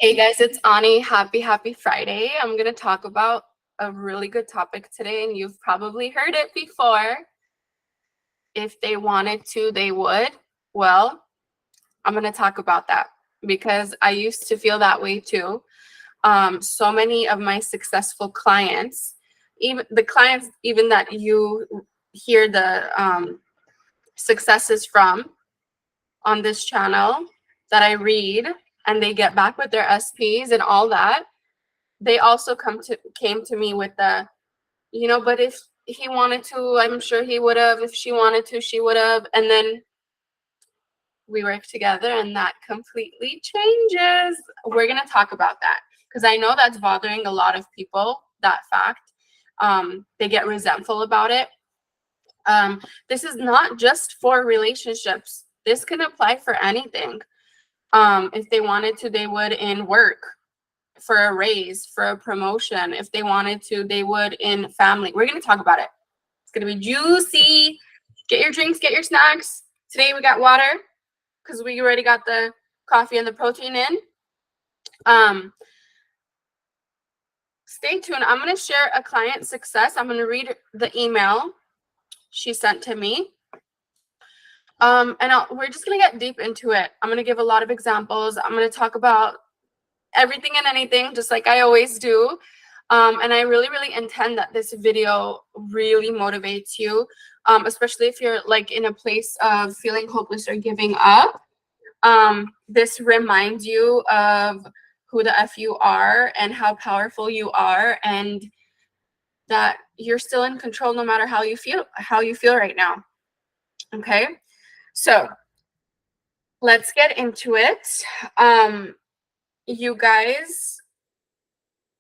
Hey guys, it's Ani. Happy Friday. I'm going to talk about a really good topic today, and you've probably heard it before. If they wanted to, they would. Well, I'm going to talk about that because I used to feel that way too. So many of my successful clients, even the clients even that you hear the successes from on this channel that I read, and they get back with their SPs and all that, they also came to me with the, but if he wanted to, I'm sure he would have. If she wanted to, she would have. And then we work together and that completely changes. We're going to talk about that because I know that's bothering a lot of people, that fact. They get resentful about it. This is not just for relationships. This can apply for anything. If they wanted to, they would in work, for a raise, for a promotion. If they wanted to, they would in family. We're going to talk about it. It's going to be juicy. Get your drinks, get your snacks. Today we got water because we already got the coffee and the protein in. Stay tuned. I'm going to share a client success. I'm going to read the email she sent to me. We're just going to get deep into it. I'm going to give a lot of examples. I'm going to talk about everything and anything, just like I always do. And I really intend that this video really motivates you, especially if you're like in a place of feeling hopeless or giving up. This reminds you of who the F you are and how powerful you are, and that you're still in control no matter how you feel right now. Okay, so let's get into it. You guys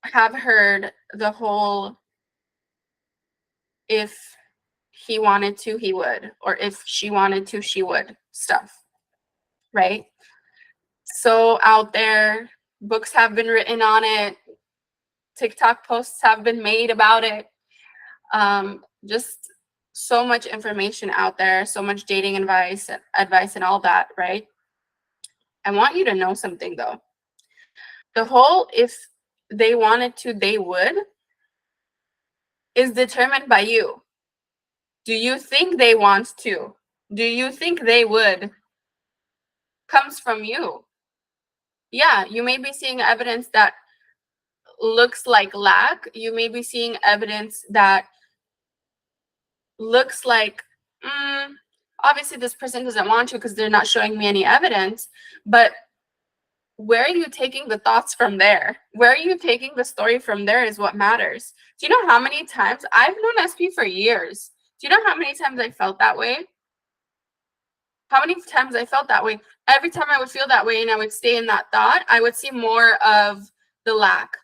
have heard the whole if he wanted to, he would, or if she wanted to, she would stuff, right? So out there, books have been written on it, TikTok posts have been made about it. Just so much information out there, so much dating advice and all that, right? I want you to know something though. The whole if they wanted to, they would is determined by you. Do you think they want to? Do you think they would? Comes from you. Yeah, you may be seeing evidence that looks like lack. You may be seeing evidence that looks like, obviously this person doesn't want to because they're not showing me any evidence. But where are you taking the thoughts from there? Where are you taking the story from there is what matters. Do you know how many times I've known SP for years? Do you know how many times I felt that way? How many times I felt that way? Every time I would feel that way and I would stay in that thought, I would see more of the lack.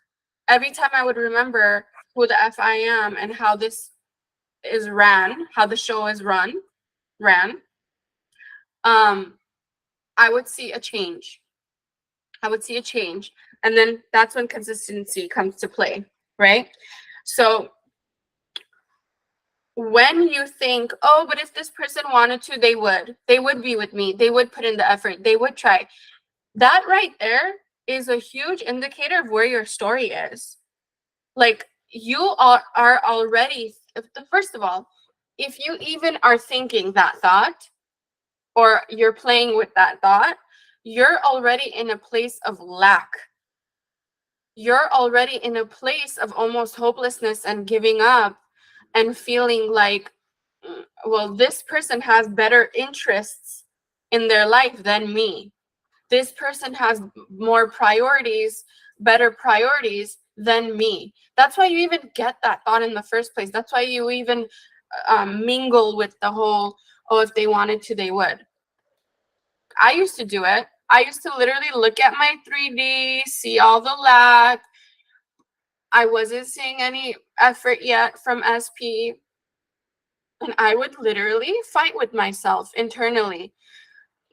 Every time I would remember who the F I am and how this is ran, how the show is ran, I would see a change. And then that's when consistency comes to play, right? So when you think, oh, but if this person wanted to, they would be with me. They would put in the effort. They would try. That right there is a huge indicator of where your story is. Like you are already, first of all, if you even are thinking that thought or you're playing with that thought, you're already in a place of lack. You're already in a place of almost hopelessness and giving up and feeling like, well, this person has better interests in their life than me. This person has more priorities, better priorities than me. That's why you even get that thought in the first place. That's why you even mingle with the whole, oh, if they wanted to, they would. I used to do it. I used to literally look at my 3D, see all the lack. I wasn't seeing any effort yet from SP. And I would literally fight with myself internally.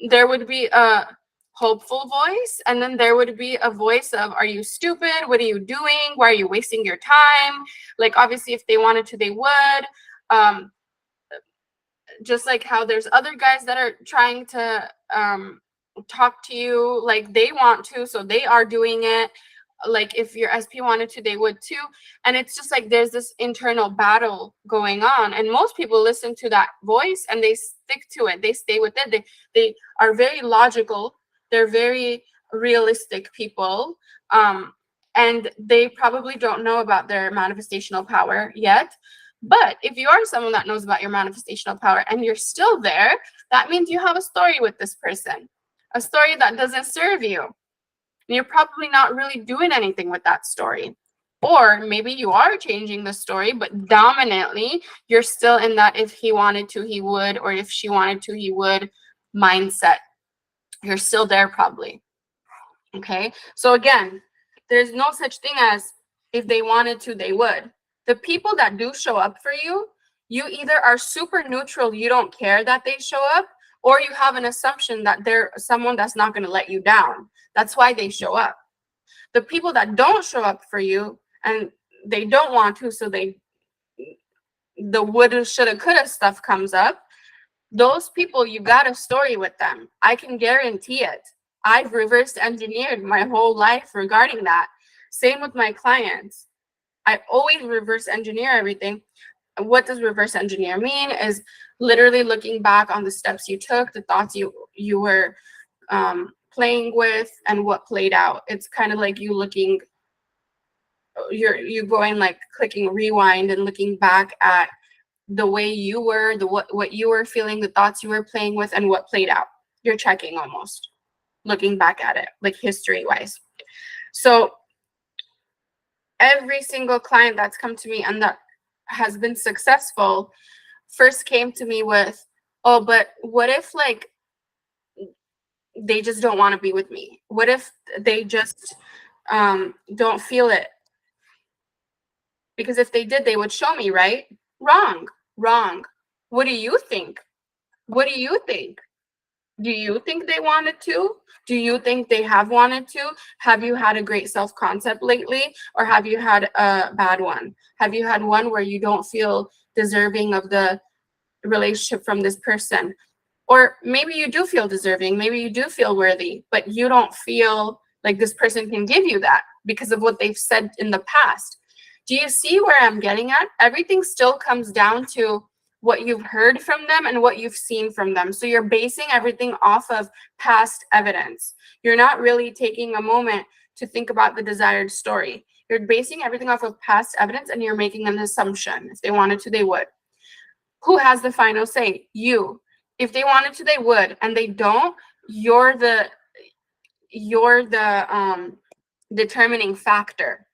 There would be a hopeful voice, and then there would be a voice of, are you stupid? What are you doing? Why are you wasting your time? Like, obviously, if they wanted to, they would. Just like how there's other guys that are trying to talk to you like they want to, so they are doing it. Like if your SP wanted to, they would too. And it's just like there's this internal battle going on, and most people listen to that voice and they stick to it, they stay with it. They are very logical, they're very realistic people, and they probably don't know about their manifestational power yet. But if you are someone that knows about your manifestational power and you're still there, that means you have a story with this person, a story that doesn't serve you. And you're probably not really doing anything with that story. Or maybe you are changing the story, but dominantly you're still in that if he wanted to, he would, or if she wanted to, he would mindset. You're still there probably. Okay. So again, there's no such thing as if they wanted to, they would. The people that do show up for you, you either are super neutral, you don't care that they show up, or you have an assumption that they're someone that's not going to let you down. That's why they show up. The people that don't show up for you and they don't want to, so the woulda, shoulda, coulda stuff comes up. Those people, you got a story with them. I can guarantee it. I've reverse engineered my whole life regarding that. Same with my clients. I always reverse engineer everything. What does reverse engineer mean? Is literally looking back on the steps you took, the thoughts you were playing with, and what played out. It's kind of like you going like clicking rewind and looking back at the way you were, what you were feeling, the thoughts you were playing with, and what played out. You're checking almost, looking back at it, like history wise. So every single client that's come to me and that has been successful first came to me with, oh, but what if like they just don't want to be with me? What if they just don't feel it? Because if they did, they would show me, right? Wrong. What do you think? What do you think? Do you think they wanted to? Do you think they have wanted to? Have you had a great self-concept lately? Or have you had a bad one? Have you had one where you don't feel deserving of the relationship from this person? Or maybe you do feel deserving, maybe you do feel worthy, but you don't feel like this person can give you that because of what they've said in the past. Do you see where I'm getting at? Everything still comes down to what you've heard from them and what you've seen from them. So you're basing everything off of past evidence. You're not really taking a moment to think about the desired story. You're basing everything off of past evidence and you're making an assumption. If they wanted to, they would. Who has the final say? You. If they wanted to, they would, and they don't, you're the determining factor.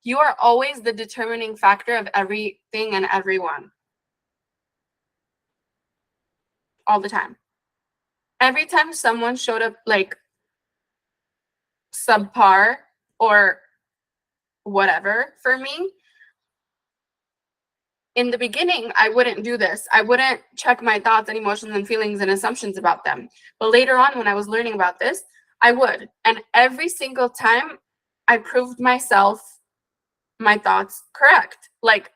You are always the determining factor of everything and everyone. All the time. Every time someone showed up like subpar or whatever for me, in the beginning, I wouldn't do this. I wouldn't check my thoughts and emotions and feelings and assumptions about them. But later on, when I was learning about this, I would. And every single time I proved myself, my thoughts correct. Like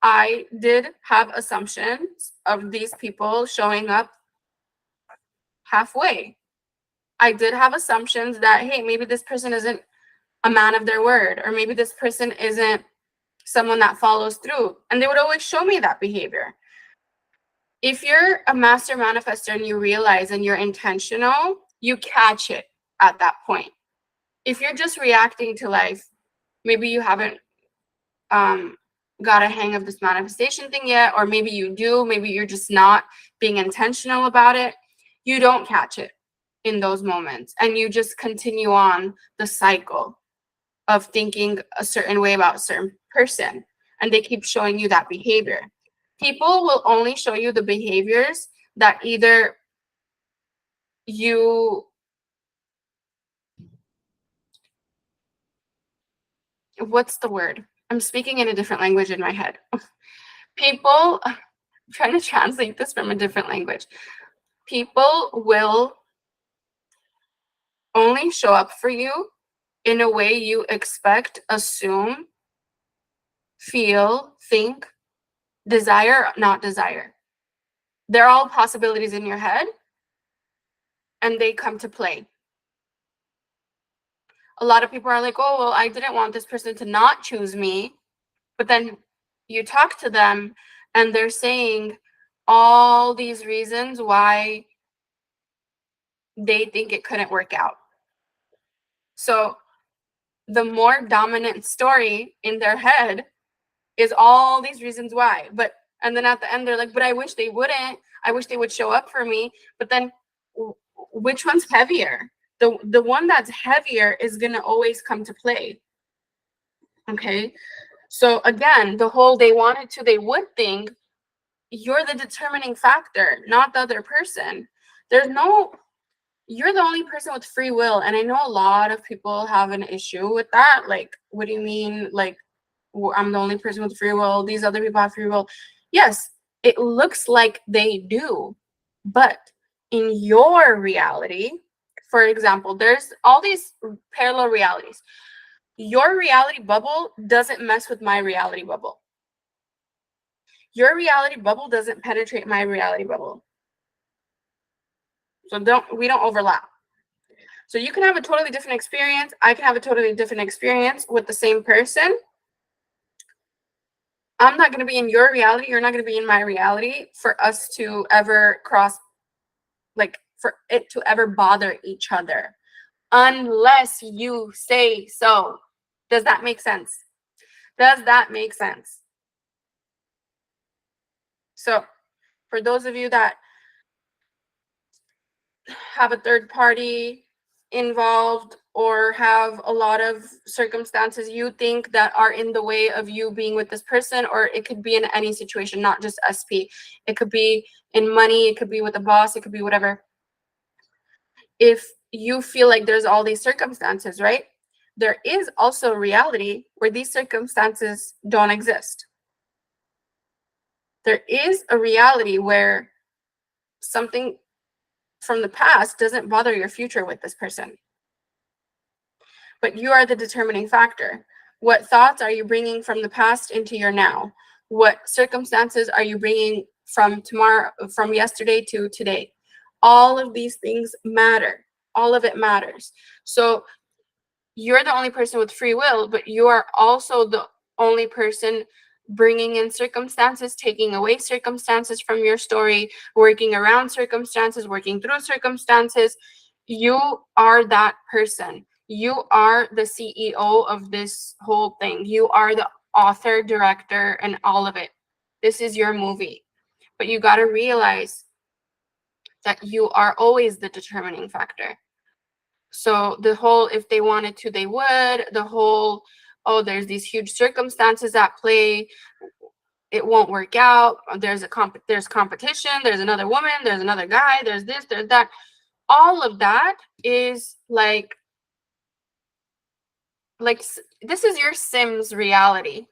I did have assumptions of these people showing up halfway. I did have assumptions that, hey, maybe this person isn't a man of their word, or maybe this person isn't someone that follows through. And they would always show me that behavior. If you're a master manifester and you realize and you're intentional, you catch it at that point. If you're just reacting to life, maybe you haven't got a hang of this manifestation thing yet, or maybe you do, maybe you're just not being intentional about it. You don't catch it in those moments, and you just continue on the cycle of thinking a certain way about a certain person, and they keep showing you that behavior. People will only show you the behaviors that either what's the word? I'm speaking in a different language in my head. People, I'm trying to translate this from a different language. People will only show up for you in a way you expect, assume, feel, think, desire, not desire. They're all possibilities in your head. and they come to play. A lot of people are like, oh, well, I didn't want this person to not choose me. But then you talk to them and they're saying all these reasons why they think it couldn't work out. So the more dominant story in their head is all these reasons why. And then at the end, they're like, but I wish they wouldn't. I wish they would show up for me. But then which one's heavier? The one that's heavier is going to always come to play. Okay. So again, the whole they wanted to, they would thing, you're the determining factor, not the other person. You're the only person with free will. And I know a lot of people have an issue with that. Like, what do you mean? Like, I'm the only person with free will. These other people have free will. Yes, it looks like they do. But in your reality, for example, there's all these parallel realities. Your reality bubble doesn't mess with my reality bubble. Your reality bubble doesn't penetrate my reality bubble. So we don't overlap. So you can have a totally different experience. I can have a totally different experience with the same person. I'm not going to be in your reality. You're not going to be in my reality for us to ever cross, like for it to ever bother each other. Unless you say so. Does that make sense? Does that make sense? So for those of you that have a third party involved or have a lot of circumstances you think that are in the way of you being with this person, or it could be in any situation, not just SP. It could be in money, it could be with a boss, it could be whatever. If you feel like there's all these circumstances, right? There is also a reality where these circumstances don't exist. There is a reality where something from the past doesn't bother your future with this person. But you are the determining factor. What thoughts are you bringing from the past into your now? What circumstances are you bringing from yesterday to today? All of these things matter. All of it matters. So you're the only person with free will, but you are also the only person bringing in circumstances, taking away circumstances from your story, working around circumstances, working through circumstances. You are that person. You are the CEO of this whole thing. You are the author, director, and all of it. This is your movie. But you got to realize that you are always the determining factor. So the whole, if they wanted to, they would, the whole, oh, there's these huge circumstances at play, it won't work out, there's competition, there's another woman, there's another guy, there's this, there's that. All of that is like this is your Sims reality.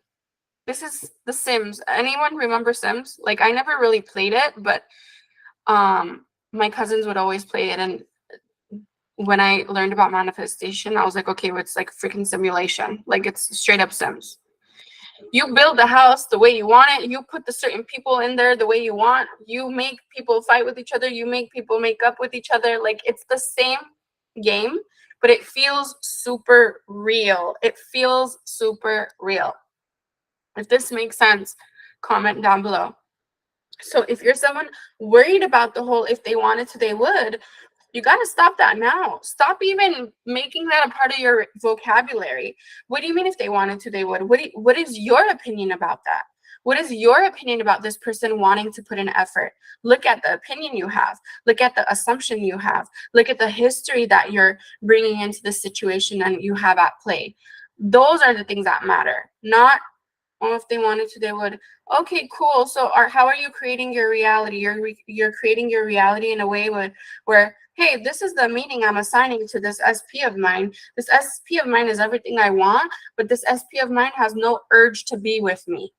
This is the Sims. Anyone remember Sims? Like, I never really played it, but my cousins would always play it, and when I learned about manifestation, I was like, okay, well, it's like freaking simulation. Like, it's straight up Sims. You build the house the way you want it. You put the certain people in there the way you want. You make people fight with each other. You make people make up with each other. Like, it's the same game, but it feels super real. It feels super real. If this makes sense, comment down below. So if you're someone worried about the whole, if they wanted to, they would, you got to stop that now. Stop even making that a part of your vocabulary. What do you mean if they wanted to, they would? What is your opinion about that? What is your opinion about this person wanting to put in effort? Look at the opinion you have. Look at the assumption you have. Look at the history that you're bringing into the situation and you have at play. Those are the things that matter, not, oh, if they wanted to, they would. Okay, cool. So how are you creating your reality? You're creating your reality in a way where, hey, this is the meaning I'm assigning to this SP of mine. This SP of mine is everything I want, but this SP of mine has no urge to be with me.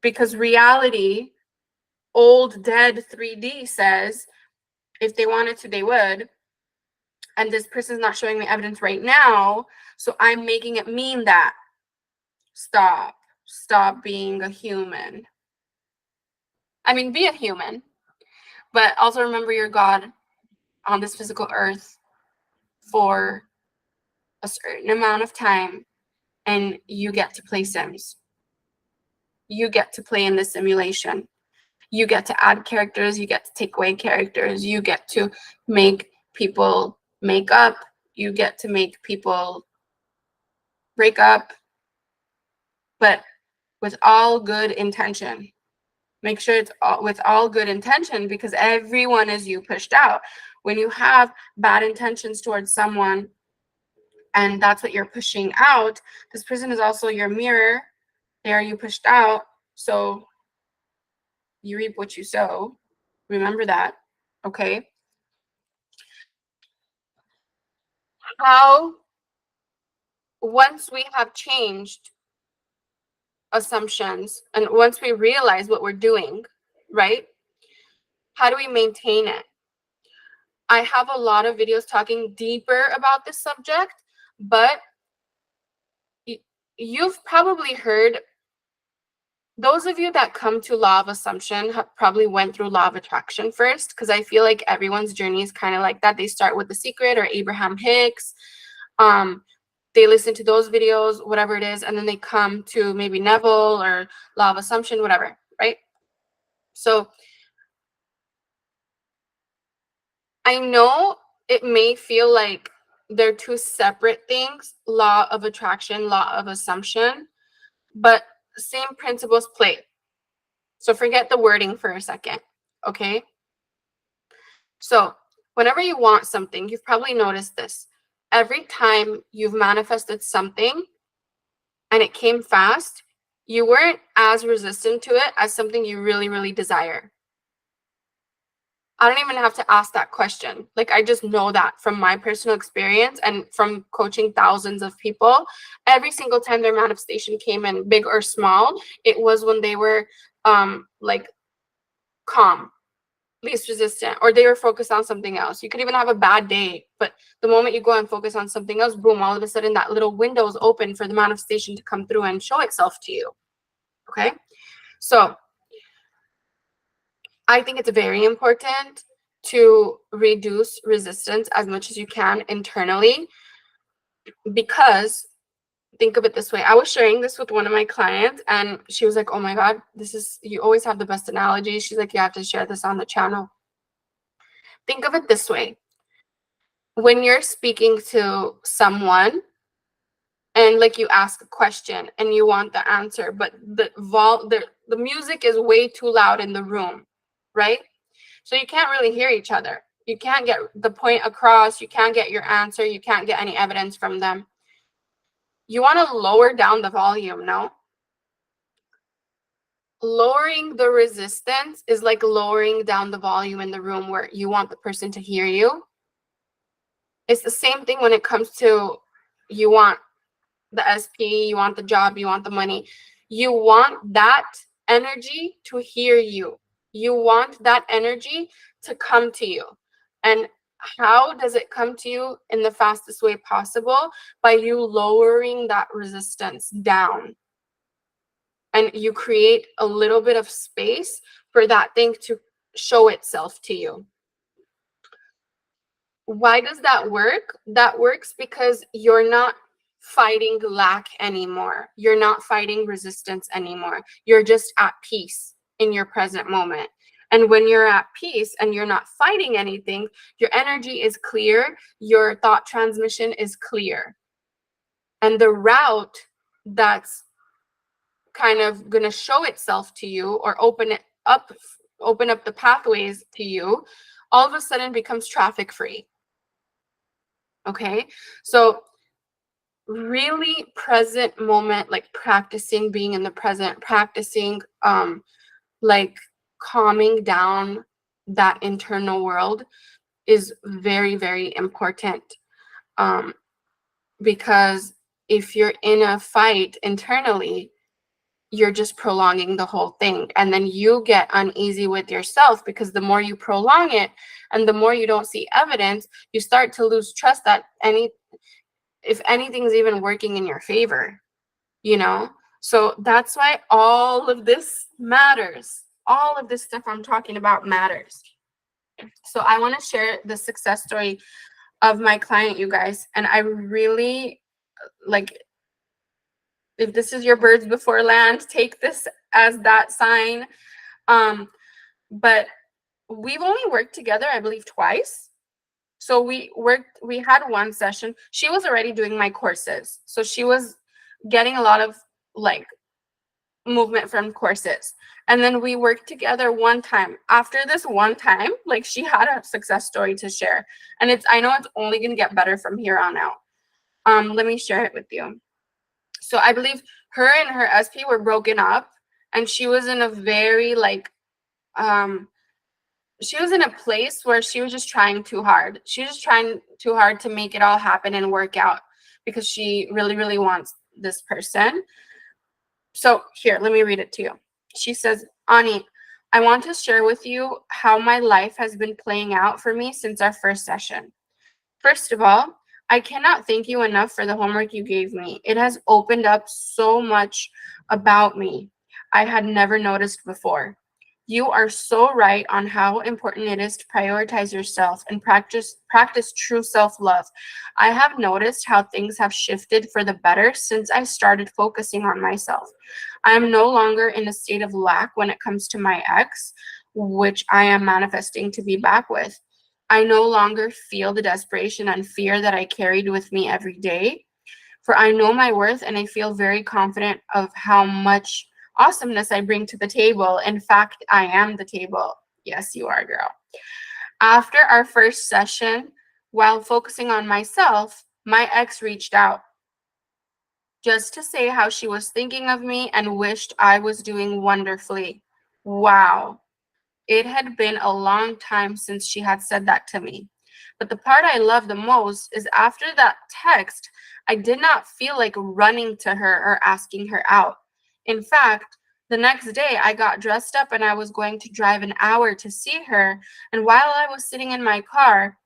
Because reality, old dead 3D says, if they wanted to, they would. And this person's not showing me evidence right now, so I'm making it mean that. Stop being a human. I mean, be a human, but also remember you're God. on this physical earth for a certain amount of time, and you get to play Sims. You get to play in the simulation. You get to add characters, you get to take away characters, you get to make people make up, you get to make people break up, but with all good intention. Make sure it's with all good intention, because everyone is you pushed out. When you have bad intentions towards someone and that's what you're pushing out, this person is also your mirror. They are you pushed out. So you reap what you sow. Remember that. Okay. How, once we have changed assumptions and once we realize what we're doing, right? How do we maintain it? I have a lot of videos talking deeper about this subject, but you've probably heard, those of you that come to law of assumption have probably went through law of attraction first, because I feel like everyone's journey is kind of like that. They start with The Secret or Abraham Hicks. They listen to those videos, whatever it is, and then they come to maybe Neville or law of assumption, whatever, right? So I know it may feel like they're two separate things, law of attraction, law of assumption, but same principles play. So forget the wording for a second, okay? So whenever you want something, you've probably noticed this. Every time you've manifested something and it came fast, you weren't as resistant to it as something you really, really desire. I don't even have to ask that question. Like, I just know that from my personal experience and from coaching thousands of people. Every single time their manifestation came in, big or small, it was when they were like calm, least resistant, or they were focused on something else. You could even have a bad day, but the moment you go and focus on something else, boom, all of a sudden that little window is open for the manifestation to come through and show itself to you. Okay? So I think it's very important to reduce resistance as much as you can internally, because think of it this way. I was sharing this with one of my clients and she was like, oh my God, you always have the best analogies. She's like, you have to share this on the channel. Think of it this way. When you're speaking to someone and like you ask a question and you want the answer, but the music is way too loud in the room, right? So you can't really hear each other. You can't get the point across. You can't get your answer. You can't get any evidence from them. You want to lower down the volume, no? Lowering the resistance is like lowering down the volume in the room where you want the person to hear you. It's the same thing when it comes to, you want the SP, you want the job, you want the money. You want that energy to hear you. You want that energy to come to you. And how does it come to you in the fastest way possible? By you lowering that resistance down. And you create a little bit of space for that thing to show itself to you. Why does that work? That works because you're not fighting lack anymore. You're not fighting resistance anymore. You're just at peace in your present moment. And when you're at peace and you're not fighting anything, your energy is clear, your thought transmission is clear. And the route that's kind of going to show itself to you or open up the pathways to you, all of a sudden becomes traffic free. Okay, so really present moment, like practicing being in the present, practicing like calming down that internal world is very, very important. Because if you're in a fight internally, you're just prolonging the whole thing. And then you get uneasy with yourself, because the more you prolong it and the more you don't see evidence, you start to lose trust that if anything's even working in your favor, you know? So that's why all of this matters. All of this stuff I'm talking about matters. So I want to share the success story of my client, you guys. And I really like, if this is your birds before land, take this as that sign. But we've only worked together, I believe, twice. So we had one session. She was already doing my courses. So she was getting a lot of like movement from courses. And then we worked together one time. After this one time, like, she had a success story to share. And I know it's only going to get better from here on out. Let me share it with you. So I believe her and her SP were broken up, and she was in a very like she was in a place where she was just trying too hard. She was just trying too hard to make it all happen and work out, because she really, really wants this person. So here, let me read it to you. She says, Ani, I want to share with you how my life has been playing out for me since our first session. First of all, I cannot thank you enough for the homework you gave me. It has opened up so much about me I had never noticed before. You are so right on how important it is to prioritize yourself and practice true self-love. I have noticed how things have shifted for the better since I started focusing on myself. I am no longer in a state of lack when it comes to my ex, which I am manifesting to be back with. I no longer feel the desperation and fear that I carried with me every day, for I know my worth and I feel very confident of how much awesomeness I bring to the table. In fact, I am the table. Yes, you are, girl. After our first session, while focusing on myself, my ex reached out just to say how she was thinking of me and wished I was doing wonderfully. Wow. It had been a long time since she had said that to me. But the part I love the most is after that text, I did not feel like running to her or asking her out. In fact, the next day I got dressed up and I was going to drive an hour to see her. And while I was sitting in my car,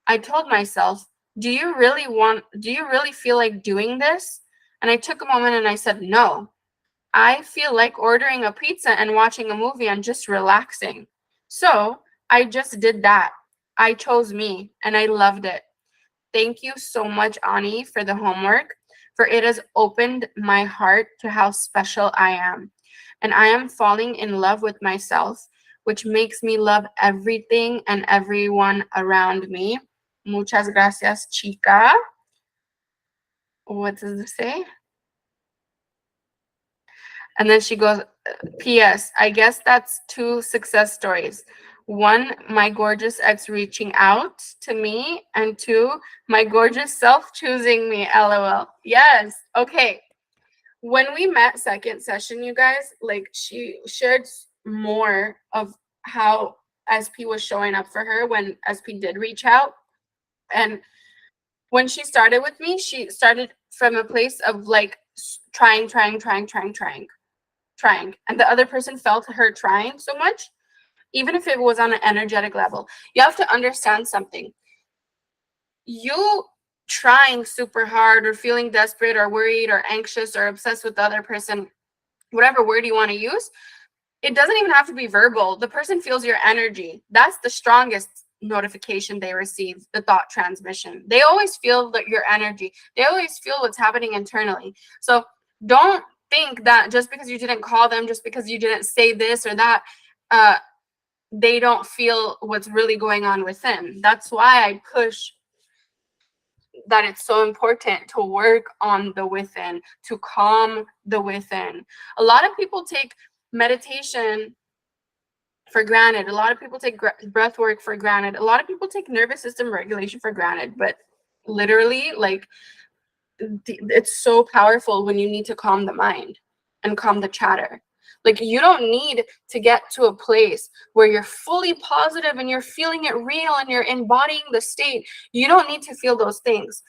I told myself, do you really feel like doing this? And I took a moment and I said, no. I feel like ordering a pizza and watching a movie and just relaxing. So I just did that. I chose me and I loved it. Thank you so much, Ani, for the homework, for it has opened my heart to how special I am. And I am falling in love with myself, which makes me love everything and everyone around me. Muchas gracias, chica. What does it say? And then she goes, P.S. I guess that's two success stories. One, my gorgeous ex reaching out to me, and two, my gorgeous self choosing me. LOL. Yes. Okay. When we met second session, you guys, like, she shared more of how SP was showing up for her when SP did reach out. And when she started with me, she started from a place of like trying. And the other person felt her trying so much, even if it was on an energetic level. You have to understand something. You trying super hard or feeling desperate or worried or anxious or obsessed with the other person, whatever word you want to use, it doesn't even have to be verbal. The person feels your energy. That's the strongest notification they receive, the thought transmission. They always feel your energy. They always feel what's happening internally. So don't think that just because you didn't call them, just because you didn't say this or that, they don't feel what's really going on within. That's why I push that it's so important to work on the within, to calm the within. A lot of people take meditation for granted. A lot of people take breath work for granted. A lot of people take nervous system regulation for granted. But literally, like, it's so powerful when you need to calm the mind and calm the chatter. Like, you don't need to get to a place where you're fully positive and you're feeling it real and you're embodying the state. You don't need to feel those things.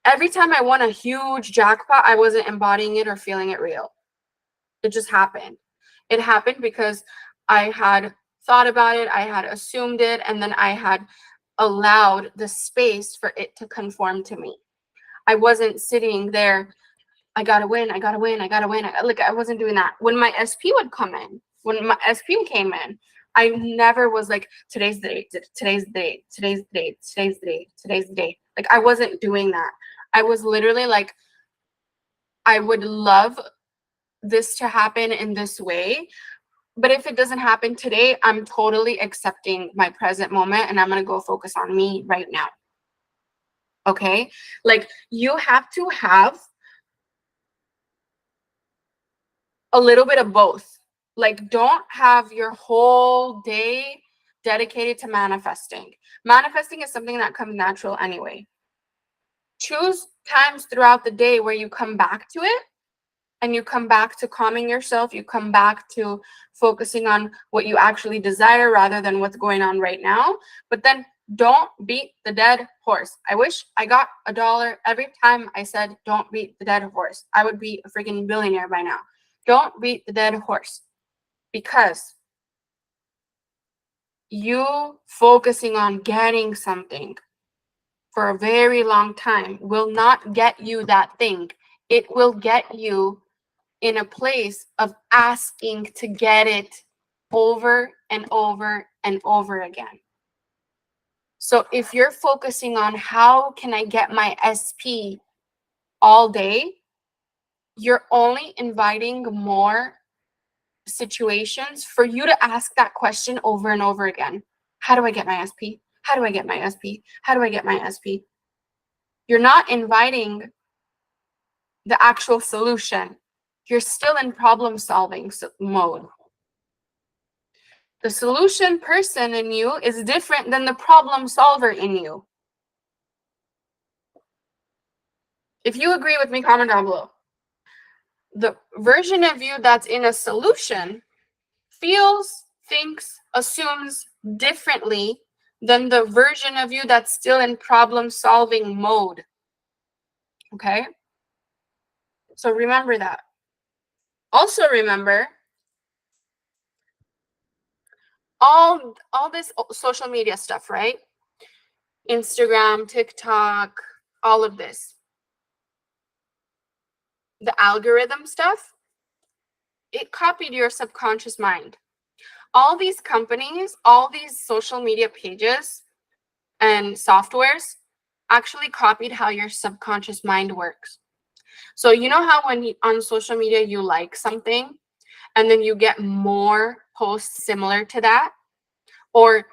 Every time I won a huge jackpot, I wasn't embodying it or feeling it real. It just happened. It happened because I had thought about it, I had assumed it, and then I had allowed the space for it to conform to me. I wasn't sitting there, I gotta win. Like, I wasn't doing that. When my SP would come in, when my SP came in, I never was like, today's the date, today's the date, today's the date, today's the date, today's the date. Like, I wasn't doing that. I was literally like, I would love this to happen in this way. But if it doesn't happen today, I'm totally accepting my present moment and I'm going to go focus on me right now. Okay? Like, you have to have a little bit of both. Like, don't have your whole day dedicated to manifesting. Manifesting is something that comes natural anyway. Choose times throughout the day where you come back to it and you come back to calming yourself. You come back to focusing on what you actually desire rather than what's going on right now. But then don't beat the dead horse. I wish I got $1 every time I said don't beat the dead horse. I would be a freaking billionaire by now. Don't beat the dead horse, because you focusing on getting something for a very long time will not get you that thing. It will get you in a place of asking to get it over and over and over again. So if you're focusing on how can I get my SP all day, you're only inviting more situations for you to ask that question over and over again. How do I get my SP? How do I get my SP? How do I get my SP? You're not inviting the actual solution. You're still in problem solving mode. The solution person in you is different than the problem solver in you. If you agree with me, comment down below. The version of you that's in a solution feels, thinks, assumes differently than the version of you that's still in problem solving mode. Okay? So remember that. Also remember, all this social media stuff, right? Instagram, TikTok, all of this. The algorithm stuff, it copied your subconscious mind. All these companies, all these social media pages and softwares actually copied how your subconscious mind works. So you know how when on social media you like something and then you get more posts similar to that, or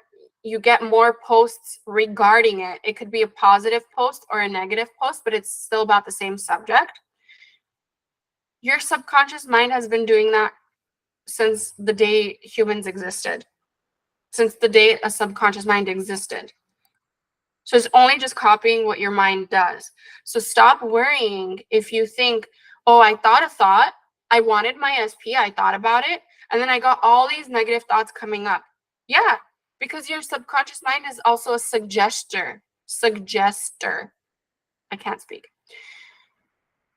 you get more posts regarding it. It could be a positive post or a negative post, but it's still about the same subject. Your subconscious mind has been doing that since the day humans existed, since the day a subconscious mind existed. So it's only just copying what your mind does. So stop worrying if you think, oh, I thought a thought, I wanted my SP, I thought about it, and then I got all these negative thoughts coming up. Yeah, because your subconscious mind is also a suggester. I can't speak.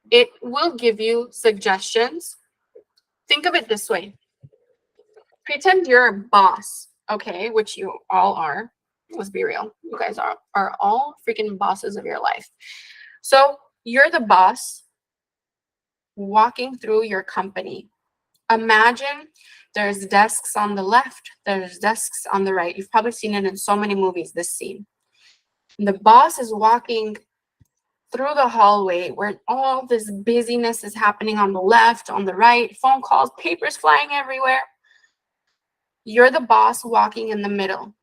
It will give you suggestions. Think of it this way. Pretend you're a boss, okay, which you all are. Let's be real. You guys are all freaking bosses of your life. So you're the boss walking through your company. Imagine there's desks on the left, there's desks on the right. You've probably seen it in so many movies, this scene. The boss is walking through the hallway where all this busyness is happening on the left, on the right, phone calls, papers flying everywhere. You're the boss walking in the middle.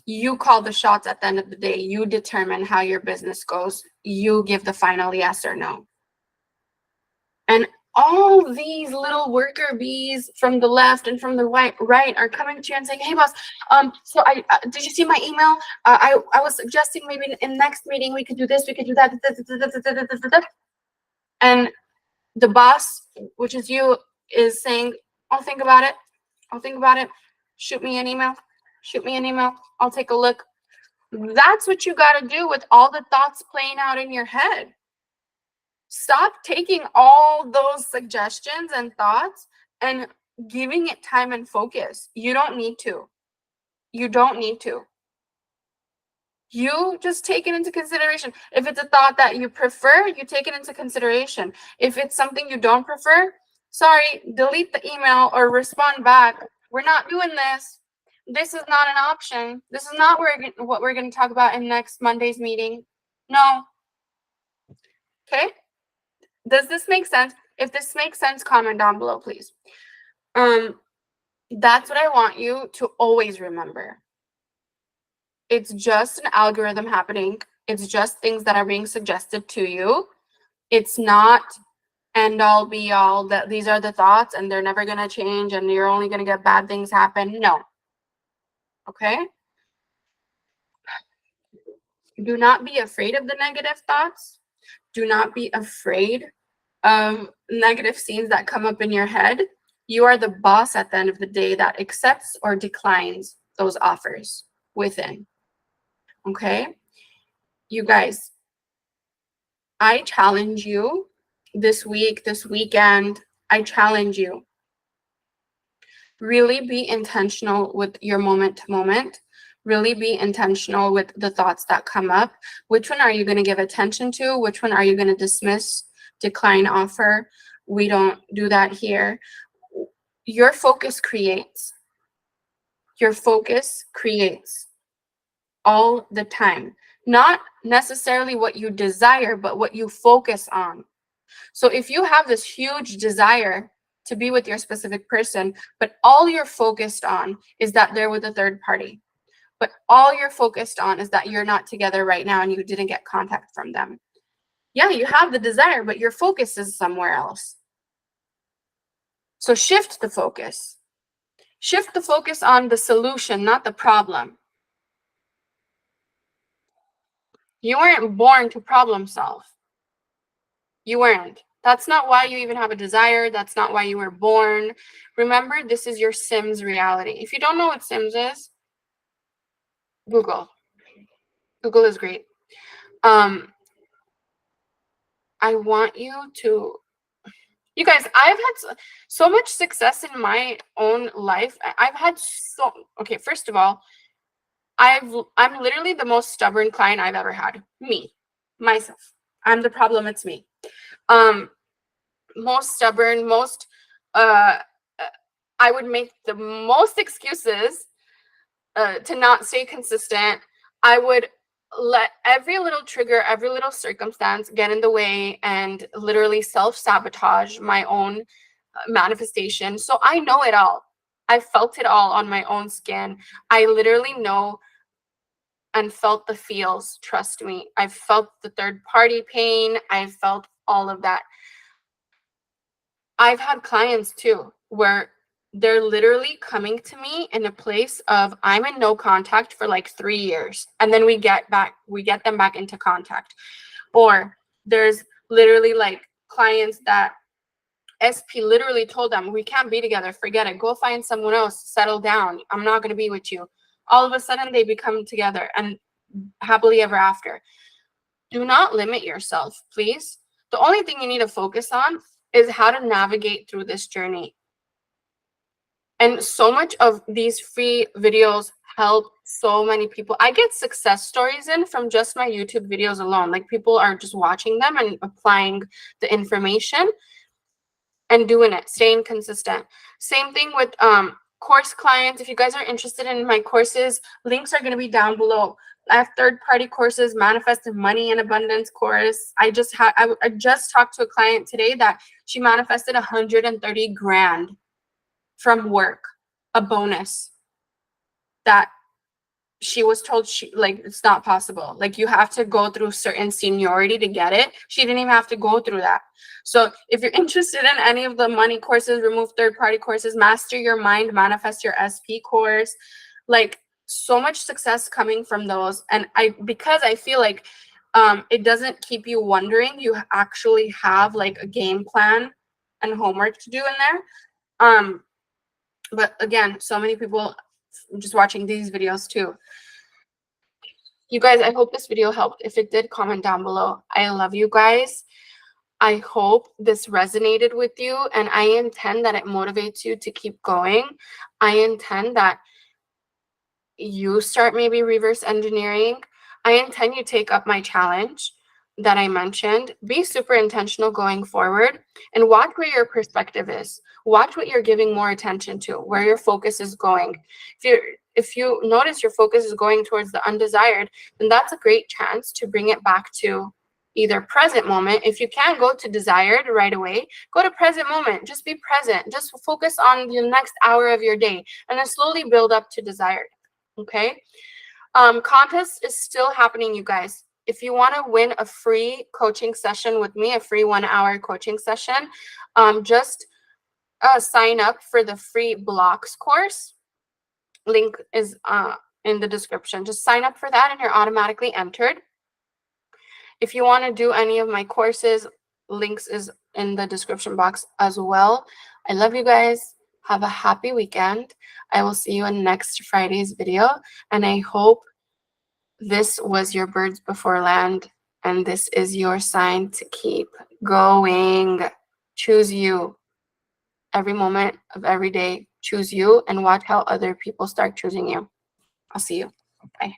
You call the shots at the end of the day. You determine how your business goes. You give the final yes or no. And all these little worker bees from the left and from the right are coming to you and saying, hey boss, so I did you see my email? I was suggesting maybe in next meeting we could do this, we could do that. And the boss, which is you, is saying, I'll think about it. I'll think about it. Shoot me an email. Shoot me an email. I'll take a look. That's what you got to do with all the thoughts playing out in your head. Stop taking all those suggestions and thoughts and giving it time and focus. You don't need to. You don't need to. You just take it into consideration. If it's a thought that you prefer, you take it into consideration. If it's something you don't prefer, sorry, delete the email or respond back We're not doing this. This is not an option. This is not what we're going to talk about in next Monday's meeting. No. Okay? Does this make sense? If this makes sense, comment down below, please. That's what I want you to always remember. It's just an algorithm happening. It's just things that are being suggested to you. It's not end all be all that these are the thoughts and they're never going to change and you're only going to get bad things happen. No. Okay? Do not be afraid of the negative thoughts. Do not be afraid of negative scenes that come up in your head. You are the boss at the end of the day that accepts or declines those offers within. Okay? You guys, I challenge you this week, this weekend, I challenge you. Really be intentional with your moment to moment. Really be intentional with the thoughts that come up. Which one are you going to give attention to? Which one are you going to dismiss, decline offer? We don't do that here. Your focus creates. Your focus creates all the time. Not necessarily what you desire, but what you focus on. So if you have this huge desire to be with your specific person, but all you're focused on is that they're with a third party, but all you're focused on is that you're not together right now and you didn't get contact from them. Yeah, you have the desire, but your focus is somewhere else. So shift the focus. Shift the focus on the solution, not the problem. You weren't born to problem solve. You weren't. That's not why you even have a desire. That's not why you were born. Remember, this is your Sims reality. If you don't know what Sims is, Google. Google is great. I want you to, you guys, I've had so much success in my own life. I've had okay, first of all, I'm literally the most stubborn client I've ever had. Myself. I'm the problem, it's me. Most stubborn, most, I would make the most excuses to not stay consistent. I would let every little trigger, every little circumstance get in the way and literally self-sabotage my own manifestation. So I know it all. I felt it all on my own skin. I literally know and felt the feels, trust me. I felt the third party pain. I felt all of that. I've had clients too where they're literally coming to me in a place of I'm in no contact for like 3 years and then we get them back into contact. Or there's literally like clients that SP literally told them, we can't be together, forget it, go find someone else, settle down, I'm not going to be with you. All of a sudden they become together and happily ever after. Do not limit yourself, please. The only thing you need to focus on is how to navigate through this journey. And so much of these free videos help so many people. I get success stories in from just my YouTube videos alone. Like people are just watching them and applying the information and doing it, staying consistent. Same thing with course clients. If you guys are interested in my courses, links are going to be down below. I have third-party courses, Manifest Money and Abundance course. I just talked to a client today that she manifested 130 grand from work, a bonus that she was told it's not possible. Like you have to go through certain seniority to get it. She didn't even have to go through that. So if you're interested in any of the money courses, remove third-party courses, Master Your Mind, Manifest Your SP course, like so much success coming from those. And because I feel like it doesn't keep you wondering, you actually have like a game plan and homework to do in there. But again, so many people just watching these videos too. You guys, I hope this video helped. If it did, comment down below. I love you guys. I hope this resonated with you, and I intend that it motivates you to keep going. I intend that you start maybe reverse engineering. I intend you take up my challenge. that I mentioned, be super intentional going forward and watch where your perspective is. Watch what you're giving more attention to, where your focus is going. If you notice your focus is going towards the undesired, then that's a great chance to bring it back to either present moment. If you can't go to desired right away, go to present moment. Just be present. Just focus on the next hour of your day and then slowly build up to desired. Okay? Contest is still happening, you guys. If you want to win a free coaching session with me, a free 1 hour coaching session, just sign up for the free blocks course. Link is in the description. Just sign up for that and you're automatically entered. If you want to do any of my courses, links is in the description box as well. I love you guys. Have a happy weekend. I will see you in next Friday's video. And I hope this was your birds before land. And this is your sign to keep going. Choose you. Every moment of every day, choose you and watch how other people start choosing you. I'll see you. Bye.